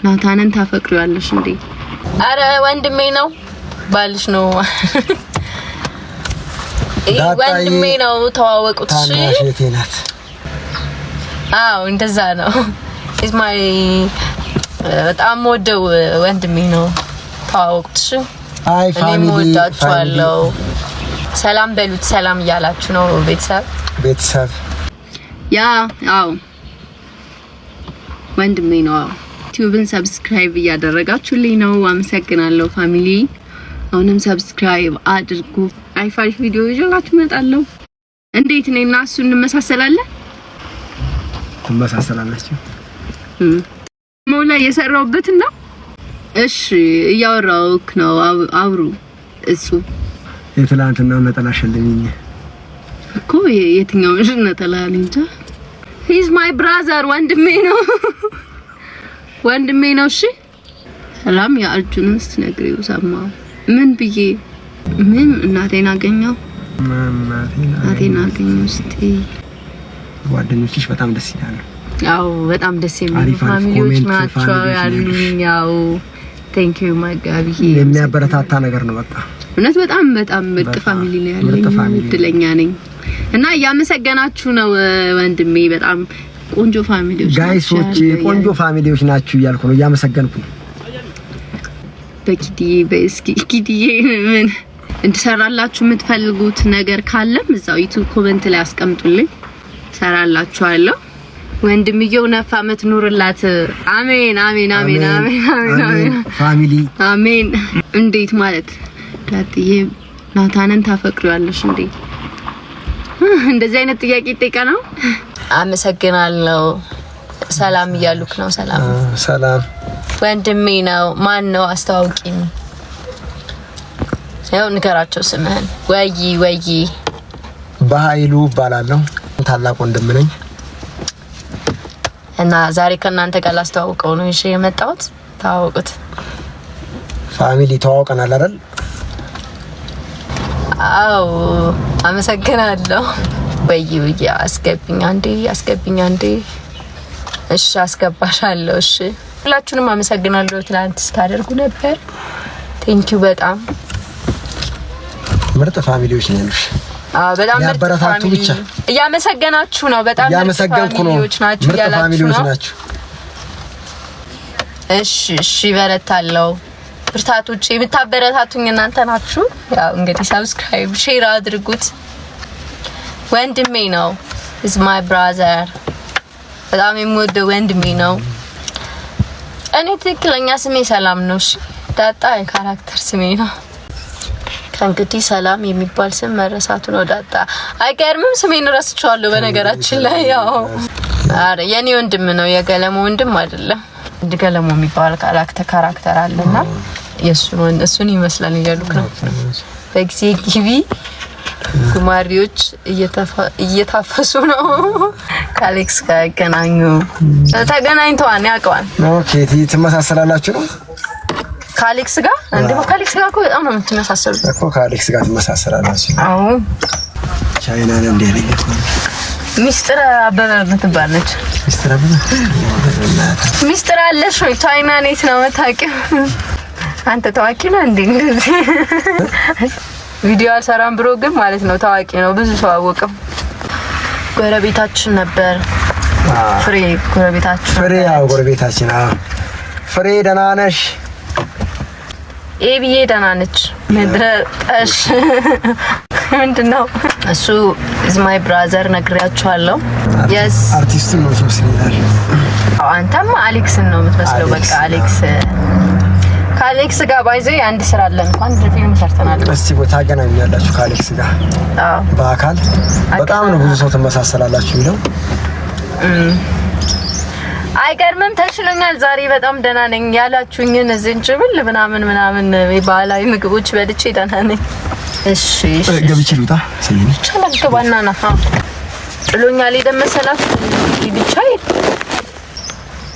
ናታንን ታፈቅሪዋለሽ እንዴ? አረ ወንድሜ ነው ባልሽ ነው ወንድሜ ነው ተዋወቁት እሺ ታናሽቴ ናት አው እንደዛ ነው is my በጣም ወደው ወንድሜ ነው ተዋወቁት እሺ አይ ፋሚሊ ሰላም በሉት ሰላም ይያላችሁ ነው ቤተሰብ ያ አው ወንድሜ ነው ዩቲዩብን ሰብስክራይብ ያደረጋችሁልኝ ነው አመሰግናለሁ ፋሚሊ አሁንም ሰብስክራይብ አድርጉ አይፋይ ቪዲዮ ይዤላችሁ እመጣለሁ እንዴት ነኝና እሱ እንመሳሰላለን ተመሳሰላላችሁ ሞላ የሰራውበት ነው እሺ ያወራውክ ነው አብሩ እሱ የትላንትናው ነጠላ ሸልሚኝ እኮ የትኛው ነጠላ እንጃ he's my brother ወንድሜ ነው እሺ ሰላም ያርጁን ስትነግሪው ሰማው ምን ብዬ ምን እናቴን አገኘው እስቲ ጓደኞችሽ በጣም ደስ ይላሉ ያው በጣም ደስ የሚሉ ፋሚሊዎች ናቸው ያሉኝ ያው thank you my ጋቢ የሚያበረታታ ነገር ነው በቃ እውነት በጣም ምርጥ ፋሚሊ ነው ያለኝ እድለኛ ነኝ እና ያመሰገናችሁ ነው ወንድሜ በጣም ቆንጆ ፋሚሊዎች ጋይሶች ቆንጆ ፋሚሊዎች ናችሁ እያልኩ ነው ያመሰገንኩ በኪዲዬ ምን እንድሰራላችሁ የምትፈልጉት ነገር ካለም እዛው ዩቲዩብ ኮሜንት ላይ አስቀምጡልኝ ሰራላችኋለሁ ወንድምየው ነፋ መትኑርላት አሜን ፋሚሊ አሜን እንዴት ማለት ዳጥዬ ናታንን ታፈቅሪዋለሽ እንዴ እንደዚህ አይነት ጥያቄ ጠይቃ ነው አመሰግናለሁ ሰላም ይያሉክ ነው ሰላም ወንድሜ ነው ማን ነው አስተዋውቂኝ ያው ንገራቸው ስምህን ወይ በኃይሉ ባላለው ታላቅ ወንድም ነኝ እና ዛሬ ከናንተ ጋር ላስተዋውቀው ነው እሺ የመጣሁት ታውቁት ፋሚሊ ተዋውቀናል አይደል አው አመሰግናለሁ ወይ አስገብኝ አንዴ እሺ አስገባሻለሁ እሺ ሁላችሁንም አመሰግናለሁ ትላንት ስታደርጉ ነበር ቴንኪው በጣም ምርጥ ፋሚሊዎች ነን በጣም ምርጥ ፋሚሊ ያመሰግናችሁ ነው በጣም ምርጥ ፋሚሊዎች ናችሁ እሺ በረታለሁ ብርታቶቼ የምታበረታቱኝ እናንተ ናችሁ ያው እንግዲህ ሰብስክራይብ ሼር አድርጉት ወንድሜ ነው is my brother በጣም የምወደው ወንድሜ ነው እኔ ትክክለኛ ስሜ ሰላም ነው እሺ ዳጣ የካራክተር ስሜ ነው ከእንግዲህ ሰላም የሚባል ስም መረሳቱ ነው ዳጣ አይቀርምም ስሜን ረስቻለሁ በነገራችን ላይ ያው አረ የኔ ወንድም ነው የገለሞ ወንድም አይደለም እንደገለሞ የሚባል ካራክተር አለና እሱን ይመስላል ይያሉክ ነው በጊዜ ጊቢ ጉማሪዎች እየታፈሱ ነው ካሌክስ ጋር ተገናኝተዋል ያውቀዋል ኦኬ ትመሳሰላላችሁ ነው ካሌክስ ጋር ካሌክስ ጋር በጣም ነው የምትመሳሰሉት እኮ ካሌክስ ጋር ትመሳሰላላችሁ አዎ ቻይና ነው እንዴ ሚስተር አበበ ምትባለች ሚስተር አለሽ ወይ ቻይና ኔት ነው መታቂው አንተ ታዋቂ ነህ እንዴ ቪዲዮ አልሰራም ብሎ ግን ማለት ነው ታዋቂ ነው ብዙ ሰው አወቀው ጎረቤታችን ነበር ጎረቤታችን ፍሬ ደህና ነሽ ኤቢዬ ደህና ነች መድረሽ ምንድነው እሱ is my brother ነግሬያችኋለሁ yes አርቲስት ነው መስሎኛል አንተማ አሌክስን ነው የምትመስለው በቃ ከአሌክስ ጋር ባይዘይ አንድ ስራ አለን እንኳን ፊልም ሰርተናል እስቲ ታገናኛላችሁ ከአሌክስ ጋር አዎ በአካል በጣም ነው ብዙ ሰው ተመሳሰላላችሁ ይለው አይገርምም ተሽሎኛል ዛሬ በጣም ደህና ነኝ ያላችሁኝን ዝንጅብል ምናምን ባህላዊ ምግቦች በልቼ ደህና ነኝ እሺ ገብቼ ልውጣ ሰይኒ ቻላል ከባናና ጥሎኛል የደመሰላት ይብቻይ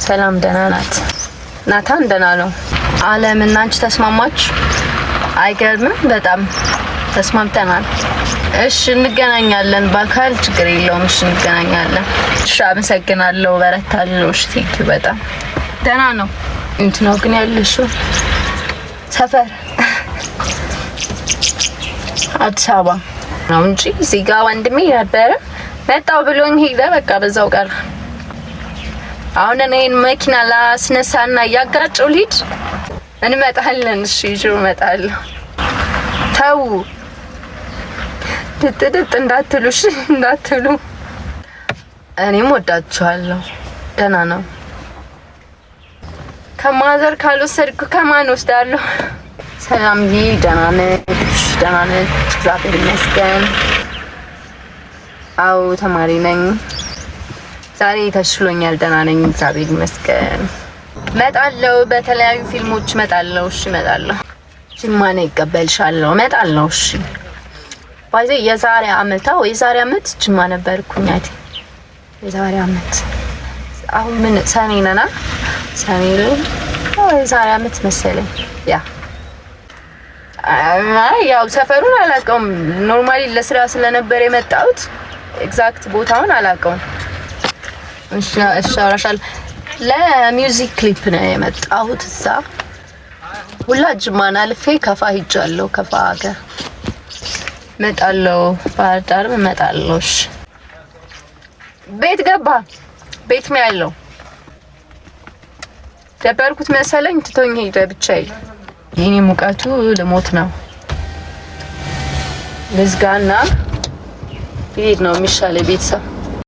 ሰላም ደህና ናት ናታን ደህና ነው ዓለም እና አንቺ ተስማማችሁ አይገርምም በጣም ተስማምተናል እሺ እንገናኛለን በአካል ችግር የለውም እሺ እንገናኛለን እሺ አመሰግናለሁ በረታለሁ እሺ ቴንኪው በጣም ደህና ነው እንትናው ግን ያለሽው ሰፈር አዲስ አበባ ነው እንጂ እዚህ ጋር ወንድሜ ነበረ መጣው ብሎኝ ሄደ። በቃ በዛው ቀረ። አሁን እኔን መኪና ላስነሳና ያጋጨው ልጅ እንመጣለን። እሺ ይዤው እመጣለሁ። ተው ድጥድጥ እንዳትሉ እሺ እንዳትሉ። እኔም ወዳችኋለሁ። ደህና ነው። ከማዘር ካልወሰድኩ ከማን ወስዳለሁ? ሰላም ይይ። ደህና ነሽ? ደህና ነሽ? እግዚአብሔር ይመስገን። አዎ ተማሪ ነኝ። ዛሬ ተሽሎኛል። ደህና ነኝ እግዚአብሔር ይመስገን። እመጣለሁ። በተለያዩ ፊልሞች እመጣለሁ። እሺ እመጣለሁ። ጅማኔ ይቀበልሻለሁ። እመጣለሁ። እሺ ባይዘ የዛሬ አመት ጅማ ነበርኩኝ። የዛሬ አመት አሁን ምን ሰኔ ነና ሰኔ የዛሬ አመት መሰለኝ። ያው ሰፈሩን አላውቀውም። ኖርማሊ ለስራ ስለነበር የመጣሁት ኤግዛክት ቦታውን አላውቀውም። እሺ አውራሻል። ለሚውዚክ ክሊፕ ነው የመጣሁት። እዛ ሁላ ጅማን አልፌ ከፋ ሂጃለሁ። ከፋ ሀገር እመጣለሁ። ባህር ዳር እመጣለሁ። እሺ ቤት ገባ። ቤት ነው ያለው። ደበርኩት መሰለኝ ትቶኝ ሄደ ብቻዬን። የኔ ሙቀቱ ለሞት ነው። ልዝጋና ይሄድ ነው የሚሻለው ቤተሰብ